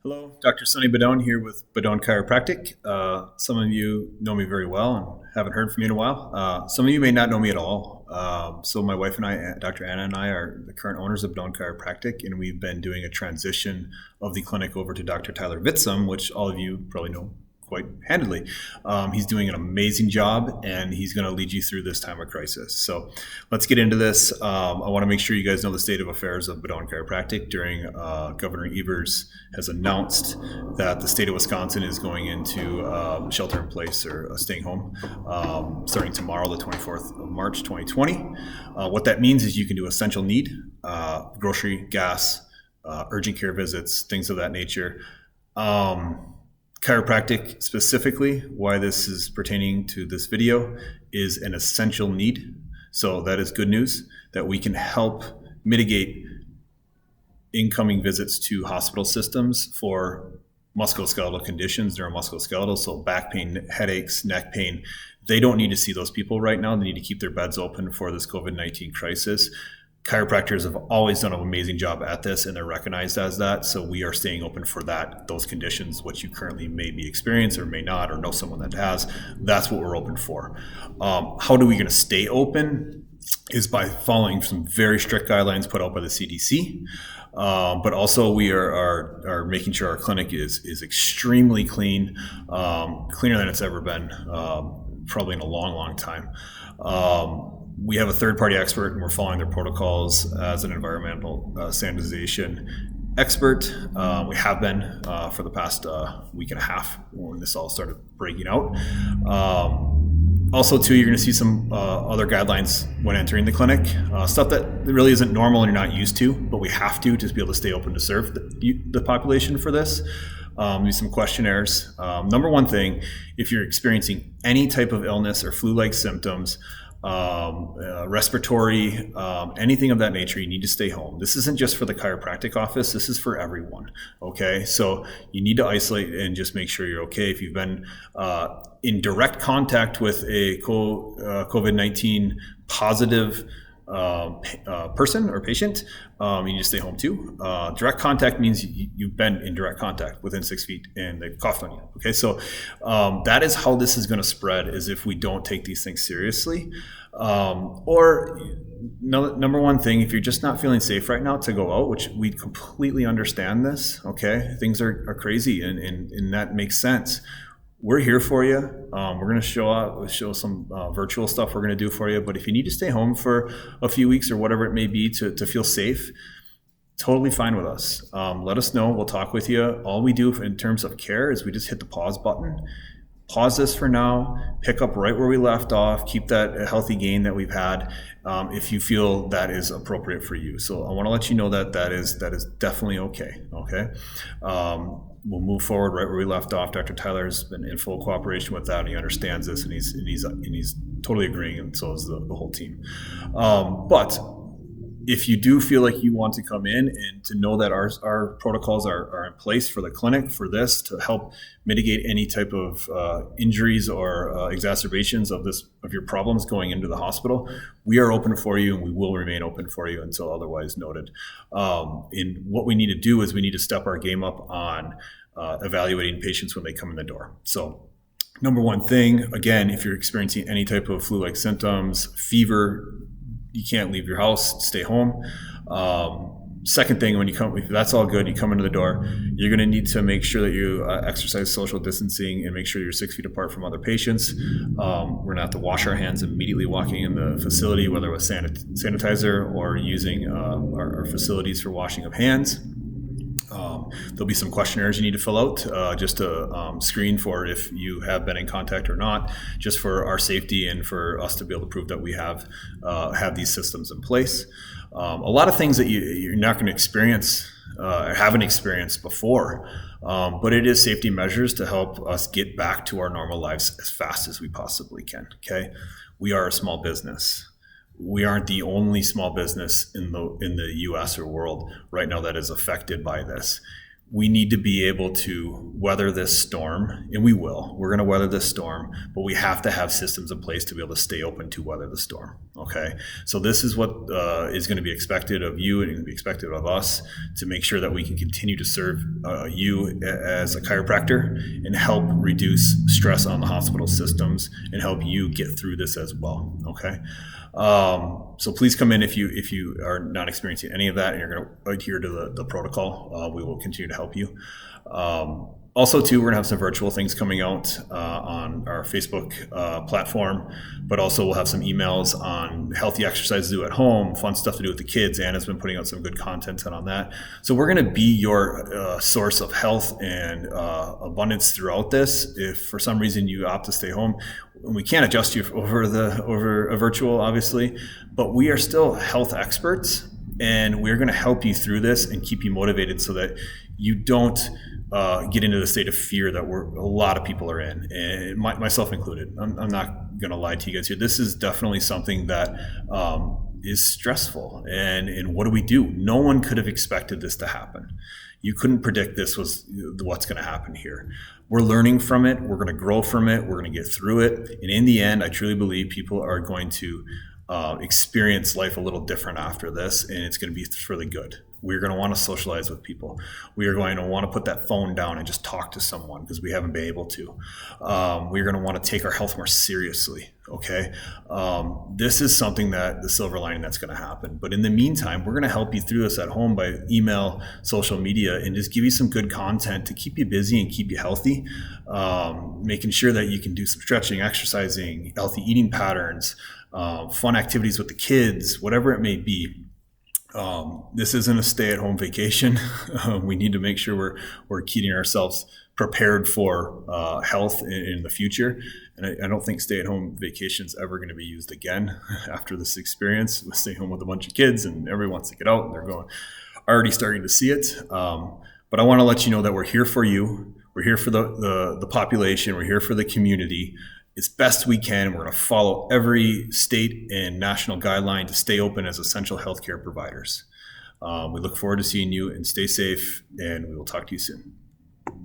Hello, Dr. Sunny Bedogne here with Bedogne Chiropractic. Some of you know me very well and haven't heard from me in a while. Some of you may not know me at all. So my wife and I, Dr. Anna and I, are the current owners of Bedogne Chiropractic, and we've been doing a transition of the clinic over to Dr. Tyler Vitsum, which all of you probably know quite handily. He's doing an amazing job, and he's going to lead you through this time of crisis. So let's get into this. I want to make sure you guys know the state of affairs of Bedogne Chiropractic. During Governor Evers has announced that the state of Wisconsin is going into shelter in place or staying home starting tomorrow, the 24th of March, 2020. What that means is you can do essential need, grocery, gas, urgent care visits, things of that nature. Chiropractic specifically, why this is pertaining to this video, is an essential need. So that is good news that we can help mitigate incoming visits to hospital systems for musculoskeletal conditions, neuromusculoskeletal, so back pain, headaches, neck pain. They don't need to see those people right now. They need to keep their beds open for this COVID-19 crisis. Chiropractors have always done an amazing job at this, and they're recognized as that. So we are staying open for those conditions, which you currently may be experiencing or may not, or know someone that has. That's what we're open for. How are we going to stay open? Is by following some very strict guidelines put out by the CDC. But also we are making sure our clinic is extremely clean, cleaner than it's ever been, probably in a long, long time. We have a third-party expert, and we're following their protocols as an environmental sanitization expert. We have been for the past week and a half when this all started breaking out. Also, too, you're going to see some other guidelines when entering the clinic, stuff that really isn't normal and you're not used to, but we have to just be able to stay open to serve the population for this. Do some questionnaires. Number one thing, if you're experiencing any type of illness or flu-like symptoms, respiratory, anything of that nature, you need to stay home. This isn't just for the chiropractic office. This is for everyone. Okay. So you need to isolate and just make sure you're okay. If you've been in direct contact with a COVID-19 positive person or patient, you need to stay home too. Direct contact means you've been in direct contact within 6 feet and they've coughed on you. Okay, so that is how this is going to spread, is if we don't take these things seriously. Or number one thing, if you're just not feeling safe right now to go out, which we completely understand this, okay, things are crazy and that makes sense. We're here for you. We're going to show some virtual stuff we're going to do for you. But if you need to stay home for a few weeks or whatever it may be to feel safe, totally fine with us. Let us know. We'll talk with you. All we do in terms of care is we just hit the pause button. Pause this for now, pick up right where we left off, keep that healthy gain that we've had, if you feel that is appropriate for you. So I want to let you know that is definitely okay. We'll move forward right where we left off. Dr. Tyler has been in full cooperation with that, and he understands this, and he's totally agreeing, and so is the whole team. But if you do feel like you want to come in and to know that our protocols are in place for the clinic for this to help mitigate any type of injuries or exacerbations of your problems going into the hospital, we are open for you, and we will remain open for you until otherwise noted. And what we need to do is we need to step our game up on evaluating patients when they come in the door. So number one thing, again, if you're experiencing any type of flu-like symptoms, fever, you can't leave your house, stay home. Second thing, when you come, if that's all good, you come into the door, you're going to need to make sure that you exercise social distancing and make sure you're 6 feet apart from other patients. We're going to have to wash our hands immediately walking in the facility, whether with sanitizer or using our facilities for washing of hands. There'll be some questionnaires you need to fill out just to screen for if you have been in contact or not, just for our safety and for us to be able to prove that we have these systems in place. A lot of things that you're not going to experience or haven't experienced before, but it is safety measures to help us get back to our normal lives as fast as we possibly can. Okay, we are a small business. We aren't the only small business in the U.S. or world right now that is affected by this. we need to be able to weather this storm, and we will. We're going to weather this storm, but we have to have systems in place to be able to stay open to weather the storm. Okay, so this is what is going to be expected of you and be expected of us to make sure that we can continue to serve you as a chiropractor and help reduce stress on the hospital systems and help you get through this as well. Okay. So please come in if you are not experiencing any of that and you're going to adhere to the protocol. We will continue to help you. Also, too, we're going to have some virtual things coming out on our Facebook platform, but also we'll have some emails on healthy exercise to do at home, fun stuff to do with the kids. Anna's been putting out some good content on that. So we're going to be your source of health and abundance throughout this. If for some reason you opt to stay home, we can't adjust you over a virtual, obviously, but we are still health experts, and we're going to help you through this and keep you motivated so that you don't get into the state of fear that a lot of people are in, and myself included. I'm not going to lie to you guys here. This is definitely something that is stressful. And what do? No one could have expected this to happen. You couldn't predict this was what's going to happen here. We're learning from it. We're going to grow from it. We're going to get through it. And in the end, I truly believe people are going to experience life a little different after this, and it's going to be for the good. We're going to want to socialize with people. We are going to want to put that phone down and just talk to someone because we haven't been able to. We're going to want to take our health more seriously. Okay. This is something that the silver lining that's going to happen. But in the meantime, we're going to help you through this at home by email, social media, and just give you some good content to keep you busy and keep you healthy. Making sure that you can do some stretching, exercising, healthy eating patterns, fun activities with the kids, whatever it may be. This isn't a stay-at-home vacation. We need to make sure we're keeping ourselves prepared for health in the future. And I don't think stay-at-home vacation is ever going to be used again after this experience. We stay home with a bunch of kids, and everyone wants to get out, and they're already starting to see it. But I want to let you know that we're here for you. We're here for the population. We're here for the community. As best we can, we're going to follow every state and national guideline to stay open as essential healthcare providers. We look forward to seeing you, and stay safe, and we will talk to you soon.